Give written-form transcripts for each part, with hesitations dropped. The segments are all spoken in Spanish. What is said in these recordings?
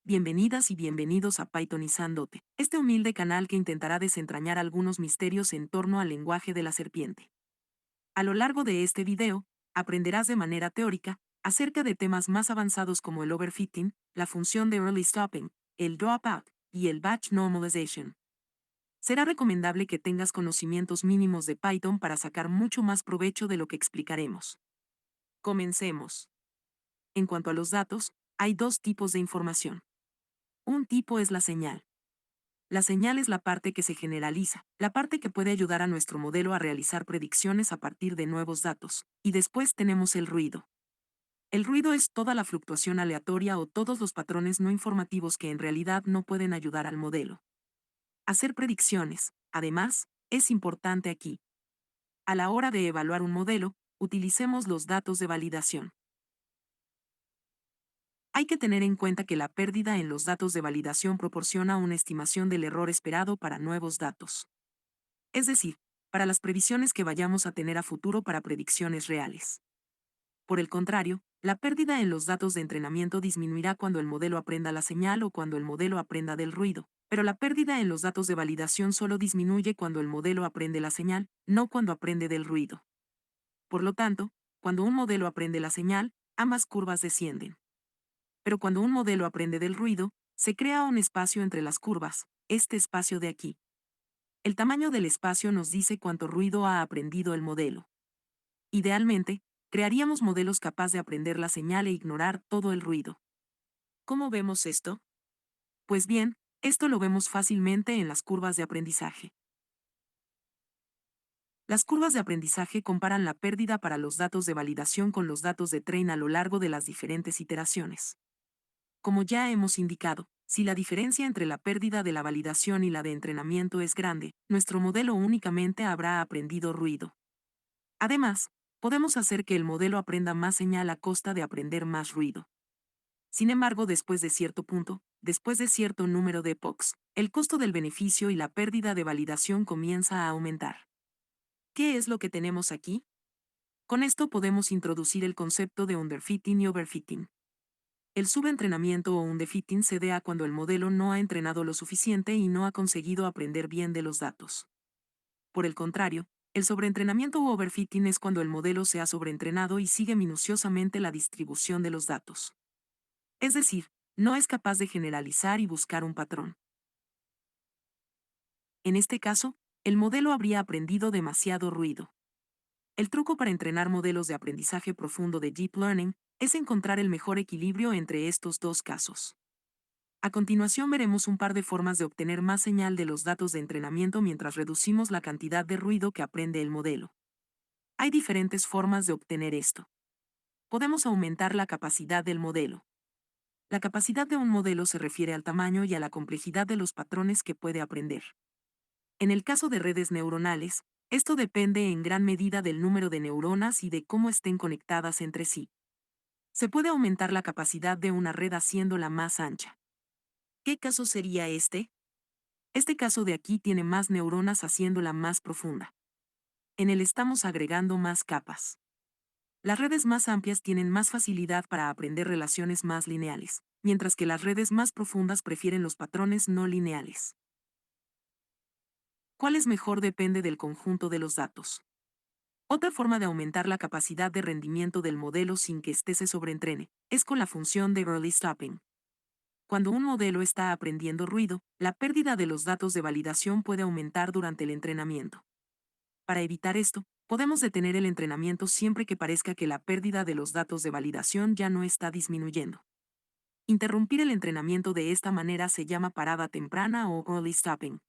Bienvenidas y bienvenidos a Pythonizándote, este humilde canal que intentará desentrañar algunos misterios en torno al lenguaje de la serpiente. A lo largo de este video, aprenderás de manera teórica acerca de temas más avanzados como el overfitting, la función de early stopping, el dropout y el batch normalization. Será recomendable que tengas conocimientos mínimos de Python para sacar mucho más provecho de lo que explicaremos. Comencemos. En cuanto a los datos, hay dos tipos de información. Un tipo es la señal. La señal es la parte que se generaliza, la parte que puede ayudar a nuestro modelo a realizar predicciones a partir de nuevos datos. Y después tenemos el ruido. El ruido es toda la fluctuación aleatoria o todos los patrones no informativos que en realidad no pueden ayudar al modelo. Hacer predicciones, además, es importante aquí. A la hora de evaluar un modelo, utilicemos los datos de validación. Hay que tener en cuenta que la pérdida en los datos de validación proporciona una estimación del error esperado para nuevos datos. Es decir, para las previsiones que vayamos a tener a futuro para predicciones reales. Por el contrario, la pérdida en los datos de entrenamiento disminuirá cuando el modelo aprenda la señal o cuando el modelo aprenda del ruido, pero la pérdida en los datos de validación solo disminuye cuando el modelo aprende la señal, no cuando aprende del ruido. Por lo tanto, cuando un modelo aprende la señal, ambas curvas descienden. Pero cuando un modelo aprende del ruido, se crea un espacio entre las curvas, este espacio de aquí. El tamaño del espacio nos dice cuánto ruido ha aprendido el modelo. Idealmente, crearíamos modelos capaces de aprender la señal e ignorar todo el ruido. ¿Cómo vemos esto? Pues bien, esto lo vemos fácilmente en las curvas de aprendizaje. Las curvas de aprendizaje comparan la pérdida para los datos de validación con los datos de train a lo largo de las diferentes iteraciones. Como ya hemos indicado, si la diferencia entre la pérdida de la validación y la de entrenamiento es grande, nuestro modelo únicamente habrá aprendido ruido. Además, podemos hacer que el modelo aprenda más señal a costa de aprender más ruido. Sin embargo, después de cierto punto, después de cierto número de epochs, el costo del beneficio y la pérdida de validación comienza a aumentar. ¿Qué es lo que tenemos aquí? Con esto podemos introducir el concepto de underfitting y overfitting. El subentrenamiento o underfitting se da cuando el modelo no ha entrenado lo suficiente y no ha conseguido aprender bien de los datos. Por el contrario, el sobreentrenamiento u overfitting es cuando el modelo se ha sobreentrenado y sigue minuciosamente la distribución de los datos. Es decir, no es capaz de generalizar y buscar un patrón. En este caso, el modelo habría aprendido demasiado ruido. El truco para entrenar modelos de aprendizaje profundo de Deep Learning es encontrar el mejor equilibrio entre estos dos casos. A continuación veremos un par de formas de obtener más señal de los datos de entrenamiento mientras reducimos la cantidad de ruido que aprende el modelo. Hay diferentes formas de obtener esto. Podemos aumentar la capacidad del modelo. La capacidad de un modelo se refiere al tamaño y a la complejidad de los patrones que puede aprender. En el caso de redes neuronales, esto depende en gran medida del número de neuronas y de cómo estén conectadas entre sí. Se puede aumentar la capacidad de una red haciéndola más ancha. ¿Qué caso sería este? Este caso de aquí tiene más neuronas haciéndola más profunda. En él estamos agregando más capas. Las redes más amplias tienen más facilidad para aprender relaciones más lineales, mientras que las redes más profundas prefieren los patrones no lineales. ¿Cuál es mejor? Depende del conjunto de los datos. Otra forma de aumentar la capacidad de rendimiento del modelo sin que éste se sobreentrene es con la función de early stopping. Cuando un modelo está aprendiendo ruido, la pérdida de los datos de validación puede aumentar durante el entrenamiento. Para evitar esto, podemos detener el entrenamiento siempre que parezca que la pérdida de los datos de validación ya no está disminuyendo. Interrumpir el entrenamiento de esta manera se llama parada temprana o early stopping.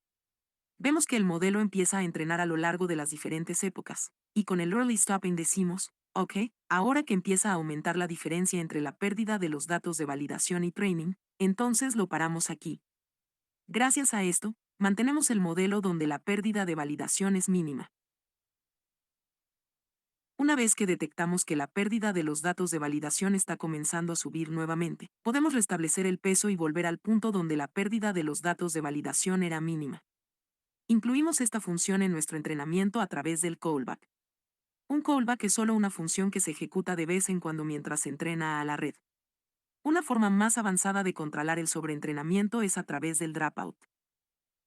Vemos que el modelo empieza a entrenar a lo largo de las diferentes épocas, y con el early stopping decimos, ok, ahora que empieza a aumentar la diferencia entre la pérdida de los datos de validación y training, entonces lo paramos aquí. Gracias a esto, mantenemos el modelo donde la pérdida de validación es mínima. Una vez que detectamos que la pérdida de los datos de validación está comenzando a subir nuevamente, podemos restablecer el peso y volver al punto donde la pérdida de los datos de validación era mínima. Incluimos esta función en nuestro entrenamiento a través del callback. Un callback es solo una función que se ejecuta de vez en cuando mientras se entrena a la red. Una forma más avanzada de controlar el sobreentrenamiento es a través del dropout.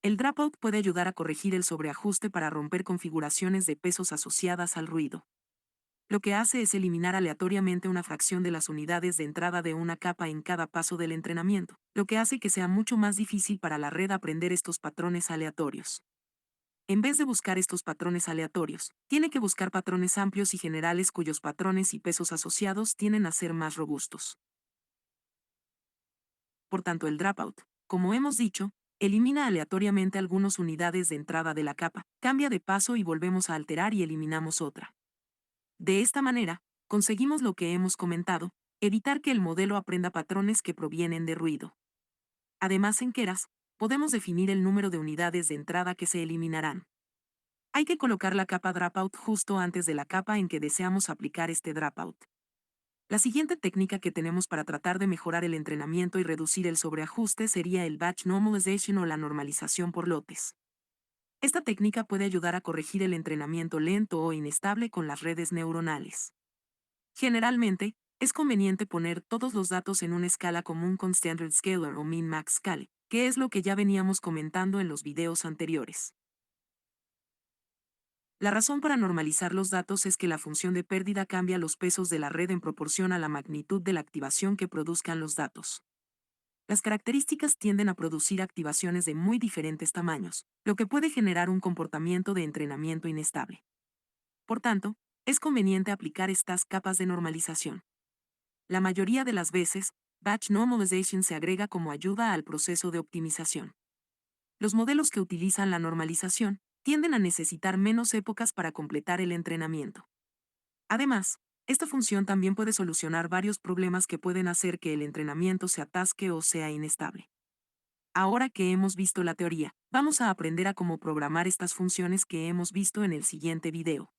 El dropout puede ayudar a corregir el sobreajuste para romper configuraciones de pesos asociadas al ruido. Lo que hace es eliminar aleatoriamente una fracción de las unidades de entrada de una capa en cada paso del entrenamiento, lo que hace que sea mucho más difícil para la red aprender estos patrones aleatorios. En vez de buscar estos patrones aleatorios, tiene que buscar patrones amplios y generales cuyos patrones y pesos asociados tienden a ser más robustos. Por tanto, el dropout, como hemos dicho, elimina aleatoriamente algunas unidades de entrada de la capa, cambia de paso y volvemos a alterar y eliminamos otra. De esta manera, conseguimos lo que hemos comentado, evitar que el modelo aprenda patrones que provienen de ruido. Además, en Keras, podemos definir el número de unidades de entrada que se eliminarán. Hay que colocar la capa dropout justo antes de la capa en que deseamos aplicar este dropout. La siguiente técnica que tenemos para tratar de mejorar el entrenamiento y reducir el sobreajuste sería el batch normalization o la normalización por lotes. Esta técnica puede ayudar a corregir el entrenamiento lento o inestable con las redes neuronales. Generalmente, es conveniente poner todos los datos en una escala común con Standard Scaler o Min-Max Scale, que es lo que ya veníamos comentando en los videos anteriores. La razón para normalizar los datos es que la función de pérdida cambia los pesos de la red en proporción a la magnitud de la activación que produzcan los datos. Las características tienden a producir activaciones de muy diferentes tamaños, lo que puede generar un comportamiento de entrenamiento inestable. Por tanto, es conveniente aplicar estas capas de normalización. La mayoría de las veces, batch normalization se agrega como ayuda al proceso de optimización. Los modelos que utilizan la normalización tienden a necesitar menos épocas para completar el entrenamiento. Además, esta función también puede solucionar varios problemas que pueden hacer que el entrenamiento se atasque o sea inestable. Ahora que hemos visto la teoría, vamos a aprender a cómo programar estas funciones que hemos visto en el siguiente video.